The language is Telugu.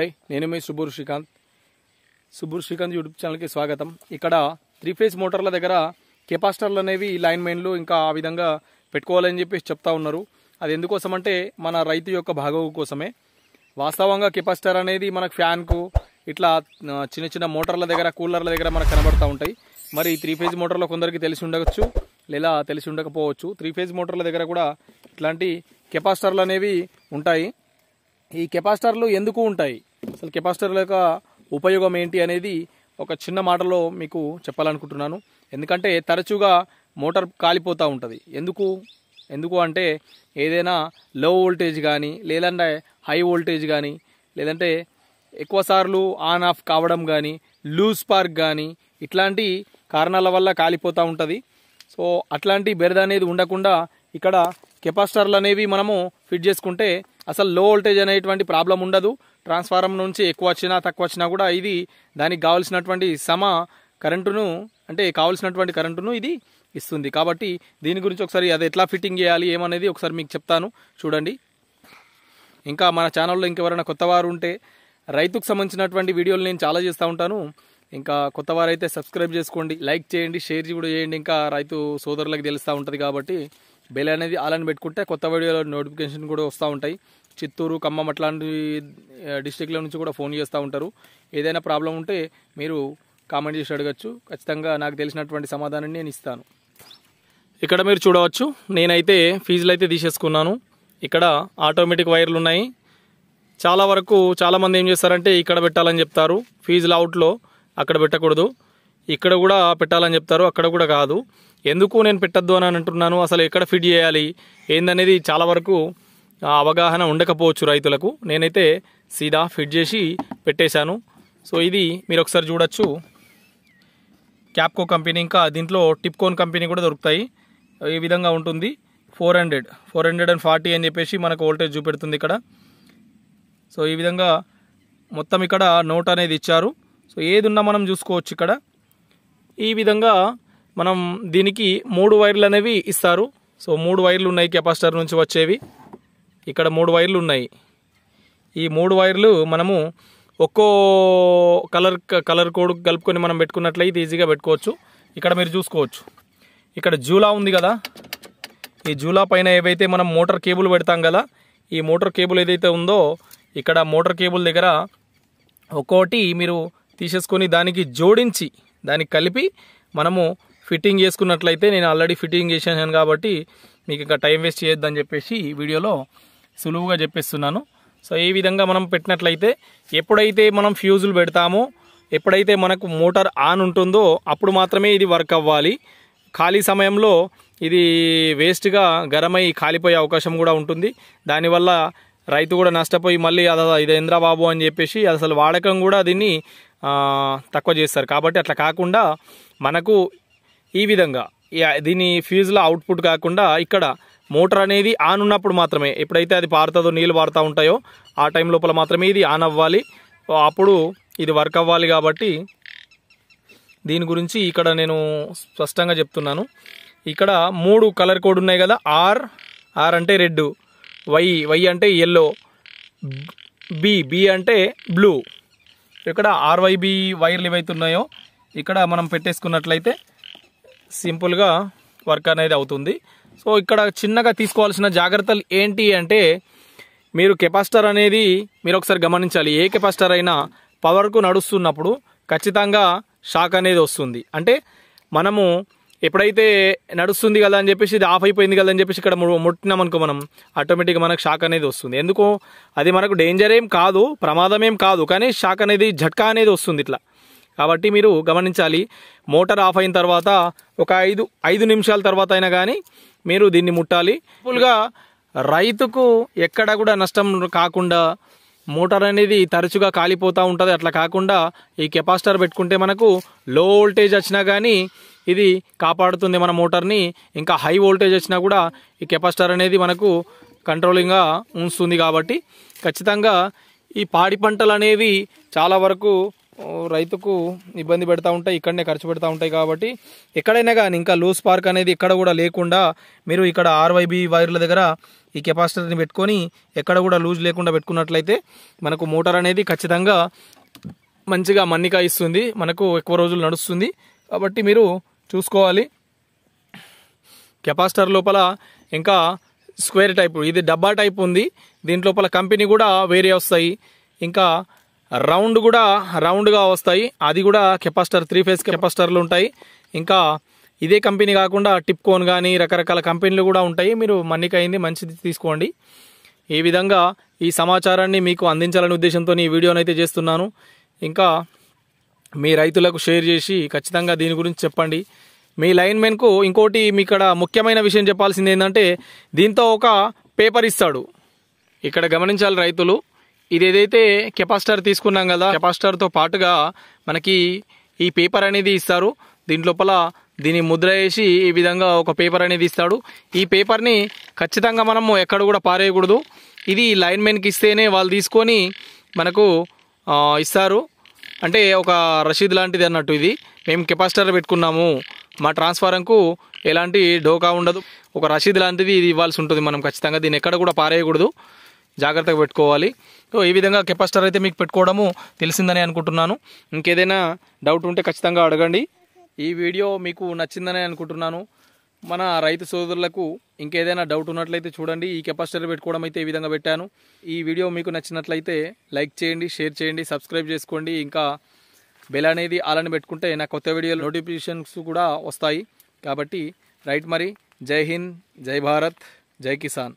హాయ్, నేను మీ సుబ్బూరు శ్రీకాంత్ యూట్యూబ్ ఛానల్కి స్వాగతం. ఇక్కడ 3 ఫేజ్ మోటార్ల దగ్గర కెపాసిటర్లు అనేవి లైన్ మెయిన్లు ఇంకా ఆ విధంగా పెట్టుకోవాలని చెప్పేసి చెప్తా ఉన్నారు. అది ఎందుకోసం అంటే మన రైతు యొక్క బాగోగు కోసమే. వాస్తవంగా కెపాసిటర్ అనేది మనకు ఫ్యాన్కు ఇట్లా చిన్న చిన్న మోటార్ల దగ్గర కూలర్ల దగ్గర మనకు కనబడుతూ ఉంటాయి. మరి 3 ఫేజ్ మోటార్లో కొందరికి తెలిసి ఉండవచ్చు లేదా తెలిసి ఉండకపోవచ్చు. 3 ఫేజ్ మోటార్ల దగ్గర కూడా ఇట్లాంటి కెపాసిటర్లు అనేవి ఉంటాయి. ఈ కెపాసిటర్లు ఎందుకు ఉంటాయి, అసలు కెపాసిటర్ల యొక్క ఉపయోగం ఏంటి అనేది ఒక చిన్న మాటలో మీకు చెప్పాలనుకుంటున్నాను. ఎందుకంటే తరచుగా మోటార్ కాలిపోతూ ఉంటుంది. ఎందుకు అంటే ఏదైనా లో వోల్టేజ్ కానీ లేదంటే హై వోల్టేజ్ కానీ లేదంటే ఎక్కువసార్లు ఆన్ ఆఫ్ కావడం కానీ లూజ్ స్పార్క్ కానీ ఇట్లాంటి కారణాల వల్ల కాలిపోతూ ఉంటుంది. సో అట్లాంటి బెరద అనేది ఉండకుండా ఇక్కడ కెపాసిటర్లు అనేవి మనము ఫిట్ చేసుకుంటే అసలు లో వోల్టేజ్ అనేటువంటి ప్రాబ్లం ఉండదు. ట్రాన్స్ఫార్మర్ నుంచి ఎక్కువ వచ్చినా తక్కువ వచ్చినా కూడా ఇది దానికి కావాల్సినటువంటి కావాల్సినటువంటి కరెంటును ఇది ఇస్తుంది. కాబట్టి దీని గురించి ఒకసారి అది ఎట్లా ఫిట్టింగ్ చేయాలి ఏమనేది ఒకసారి మీకు చెప్తాను, చూడండి. ఇంకా మన ఛానల్లో ఇంకెవరైనా కొత్తవారు ఉంటే రైతుకు సంబంధించినటువంటి వీడియోలు నేను చాలా చేస్తూ ఉంటాను. ఇంకా కొత్తవారు అయితే సబ్స్క్రైబ్ చేసుకోండి, లైక్ చేయండి, షేర్ కూడా చేయండి. ఇంకా రైతు సోదరులకు తెలుస్తూ ఉంటుంది కాబట్టి బెల్ అనేది అలాని పెట్టుకుంటే కొత్త వీడియోలో నోటిఫికేషన్ కూడా వస్తూ ఉంటాయి. చిత్తూరు, ఖమ్మం అట్లాంటి డిస్టిక్ల నుంచి కూడా ఫోన్ చేస్తూ ఉంటారు. ఏదైనా ప్రాబ్లం ఉంటే మీరు కామెంట్ చేసి అడగచ్చు. ఖచ్చితంగా నాకు తెలిసినటువంటి సమాధానాన్ని నేను ఇస్తాను. ఇక్కడ మీరు చూడవచ్చు, నేనైతే ఫీజులు అయితే తీసేసుకున్నాను. ఇక్కడ ఆటోమేటిక్ వైర్లు ఉన్నాయి. చాలామంది ఏం చేస్తారంటే ఇక్కడ పెట్టాలని చెప్తారు, ఫీజులు అవుట్లో అక్కడ పెట్టకూడదు, ఇక్కడ కూడా పెట్టాలని చెప్తారు, అక్కడ కూడా కాదు. ఎందుకు నేను పెట్టద్దు అని అంటున్నాను, అసలు ఎక్కడ ఫిట్ చేయాలి ఏందనేది చాలా వరకు అవగాహన ఉండకపోవచ్చు రైతులకు. నేనైతే సీదా ఫిట్ చేసి పెట్టేశాను. సో ఇది మీరు ఒకసారి చూడొచ్చు, క్యాప్కో కంపెనీ, ఇంకా దీంట్లో టిప్కోన్ కంపెనీ కూడా దొరుకుతాయి. ఈ విధంగా ఉంటుంది. 440 అని చెప్పేసి మనకు వోల్టేజ్ చూపెడుతుంది ఇక్కడ. సో ఈ విధంగా మొత్తం ఇక్కడ నోట్ అనేది ఇచ్చారు. సో ఏది ఉన్నా మనం చూసుకోవచ్చు ఇక్కడ. ఈ విధంగా మనం దీనికి 3 వైర్లు అనేవి ఇస్తారు. సో 3 వైర్లు ఉన్నాయి కెపాసిటర్ నుంచి వచ్చేవి. ఇక్కడ 3 వైర్లు ఉన్నాయి. ఈ 3 వైర్లు మనము ఒక్కో కలర్ కోడ్ కలుపుకొని మనం పెట్టుకున్నట్లయితే ఈజీగా పెట్టుకోవచ్చు. ఇక్కడ మీరు చూసుకోవచ్చు, ఇక్కడ జూలా ఉంది కదా, ఈ జూలా పైన ఏవైతే మనం మోటార్ కేబుల్ పెడతాం కదా, ఈ మోటార్ కేబుల్ ఏదైతే ఉందో ఇక్కడ మోటార్ కేబుల్ దగ్గర ఒక్కోటి మీరు తీసేసుకొని దానికి జోడించి దానికి కలిపి మనము ఫిట్టింగ్ చేసుకున్నట్లయితే, నేను ఆల్రెడీ ఫిట్టింగ్ చేసాను కాబట్టి మీకు ఇంకా టైం వేస్ట్ చేయొద్దని చెప్పేసి ఈ వీడియోలో సులువుగా చెప్పేస్తున్నాను. సో ఈ విధంగా మనం పెట్టినట్లయితే ఎప్పుడైతే మనం ఫ్యూజులు పెడతామో, ఎప్పుడైతే మనకు మోటార్ ఆన్ ఉంటుందో అప్పుడు మాత్రమే ఇది వర్క్ అవ్వాలి. ఖాళీ సమయంలో ఇది వేస్ట్గా గరమై కాలిపోయే అవకాశం కూడా ఉంటుంది. దానివల్ల రైతు కూడా నష్టపోయి మళ్ళీ ఇది ఏంద్రా బాబు అని చెప్పేసి అసలు వాడకం కూడా దీన్ని తక్కువ చేస్తారు. కాబట్టి అట్లా కాకుండా మనకు ఈ విధంగా దీని ఫ్యూజ్లో అవుట్పుట్ కాకుండా ఇక్కడ మోటార్ అనేది ఆన్ ఉన్నప్పుడు మాత్రమే, ఎప్పుడైతే అది పారుతుందో నీళ్ళు పారుతూ ఉంటాయో ఆ టైం లోపల మాత్రమే ఇది ఆన్ అవ్వాలి. అప్పుడు ఇది వర్క్ అవ్వాలి. కాబట్టి దీని గురించి ఇక్కడ నేను స్పష్టంగా చెప్తున్నాను. ఇక్కడ 3 కలర్ కోడ్ ఉన్నాయి కదా, ఆర్ అంటే రెడ్, వై అంటే ఎల్లో, బి అంటే బ్లూ. ఇక్కడ RYB వైర్లు ఏవైతే ఉన్నాయో ఇక్కడ మనం పెట్టేసుకున్నట్లయితే సింపుల్గా వర్క్ అనేది అవుతుంది. సో ఇక్కడ చిన్నగా తీసుకోవాల్సిన జాగ్రత్తలు ఏంటి అంటే, మీరు కెపాసిటర్ అనేది మీరు ఒకసారి గమనించాలి. ఏ కెపాసిటర్ అయినా పవర్కు నడుస్తున్నప్పుడు ఖచ్చితంగా షాక్ అనేది వస్తుంది. అంటే మనము ఎప్పుడైతే నడుస్తుంది కదా అని చెప్పేసి ఇది ఆఫ్ అయిపోయింది కదా అని చెప్పేసి ఇక్కడ ముట్టినామనుకో మనం ఆటోమేటిక్గా మనకు షాక్ అనేది వస్తుంది. ఎందుకు, అది మనకు డేంజర్ ఏం కాదు, ప్రమాదం ఏం కాదు, కానీ షాక్ అనేది ఝట్కా అనేది వస్తుంది ఇట్లా. కాబట్టి మీరు గమనించాలి. మోటార్ ఆఫ్ అయిన తర్వాత ఒక 5 నిమిషాల తర్వాత అయినా కానీ మీరు దీన్ని ముట్టాలి. సింపుల్గా రైతుకు ఎక్కడ కూడా నష్టం కాకుండా, మోటార్ అనేది తరచుగా కాలిపోతూ ఉంటుంది, అట్లా కాకుండా ఈ కెపాసిటర్ పెట్టుకుంటే మనకు లో వోల్టేజ్ వచ్చినా కానీ ఇది కాపాడుతుంది మన మోటార్ని. ఇంకా హై వోల్టేజ్ వచ్చినా కూడా ఈ కెపాసిటర్ అనేది మనకు కంట్రోలింగ్గా ఉంచుతుంది. కాబట్టి ఖచ్చితంగా ఈ పాడి పంటలు అనేవి చాలా వరకు రైతుకు ఇబ్బంది పెడతా ఉంటాయి, ఇక్కడనే ఖర్చు పెడతా ఉంటాయి. కాబట్టి ఎక్కడైనా కానీ ఇంకా లూజ్ స్పార్క్ అనేది ఎక్కడ కూడా లేకుండా మీరు ఇక్కడ RYB వైర్ల దగ్గర ఈ కెపాసిటర్ని పెట్టుకొని ఎక్కడ కూడా లూజ్ లేకుండా పెట్టుకున్నట్లయితే మనకు మోటార్ అనేది ఖచ్చితంగా మంచిగా మన్నిక ఇస్తుంది, మనకు ఎక్కువ రోజులు నడుస్తుంది. కాబట్టి మీరు చూసుకోవాలి. కెపాసిటర్ లోపల ఇంకా స్క్వేర్ టైప్, ఇది డబ్బా టైప్ ఉంది. దీంట్లోపల కంపెనీ కూడా వేరే వస్తాయి, ఇంకా రౌండ్గా వస్తాయి. అది కూడా కెపాసిటర్ 3 ఫేజ్ కెపాసిటర్లు ఉంటాయి. ఇంకా ఇదే కంపెనీ కాకుండా టిప్కోన్ కానీ రకరకాల కంపెనీలు కూడా ఉంటాయి. మీరు మన్నిక అయింది మంచిది తీసుకోండి. ఈ విధంగా ఈ సమాచారాన్ని మీకు అందించాలనే ఉద్దేశంతో ఈ వీడియోని అయితే చేస్తున్నాను. ఇంకా మీ రైతులకు షేర్ చేసి ఖచ్చితంగా దీని గురించి చెప్పండి. మీ లైన్మెన్కు ఇంకోటి మీ ఇక్కడ ముఖ్యమైన విషయం చెప్పాల్సింది ఏంటంటే, దీంతో ఒక పేపర్ ఇస్తాడు. ఇక్కడ గమనించాలి రైతులు, ఇది ఏదైతే కెపాసిటర్ తీసుకున్నాం కదా, కెపాసిటర్తో పాటుగా మనకి ఈ పేపర్ అనేది ఇస్తారు. దీంట్లోపల దీని ముద్ర వేసి ఈ విధంగా ఒక పేపర్ అనేది ఇస్తాడు. ఈ పేపర్ని ఖచ్చితంగా మనము ఎక్కడ కూడా పారేయకూడదు. ఇది లైన్మెన్కి ఇస్తేనే వాళ్ళు తీసుకొని మనకు ఇస్తారు. అంటే ఒక రసీదు లాంటిది అన్నట్టు. ఇది మేము కెపాసిటర్ పెట్టుకున్నాము, మా ట్రాన్స్ఫారంకు ఎలాంటి డోకా ఉండదు, ఒక రసీదు లాంటిది ఇది ఇవ్వాల్సి ఉంటుంది. మనం ఖచ్చితంగా దీన్ని ఎక్కడ కూడా పారేయకూడదు, జాగ్రత్తగా పెట్టుకోవాలి. సో ఈ విధంగా కెపాసిటర్ అయితే మీకు పెట్టుకోవడము తెలిసిందని అనుకుంటున్నాను. ఇంకేదైనా డౌట్ ఉంటే ఖచ్చితంగా అడగండి. ఈ వీడియో మీకు నచ్చిందని అనుకుంటున్నాను. మన రైతు సోదరులకు ఇంకేదైనా డౌట్ ఉన్నట్లయితే చూడండి. ఈ కెపాసిటర్ పెట్టుకోవడం అయితే ఈ విధంగా పెట్టాను. ఈ వీడియో మీకు నచ్చినట్లయితే లైక్ చేయండి, షేర్ చేయండి, సబ్స్క్రైబ్ చేసుకోండి. ఇంకా బెల్ అనేది అలానే పెట్టుకుంటే నా కొత్త వీడియో నోటిఫికేషన్స్ కూడా వస్తాయి. కాబట్టి రైట్ మరి. జై హింద్, జై భారత్, జై కిసాన్.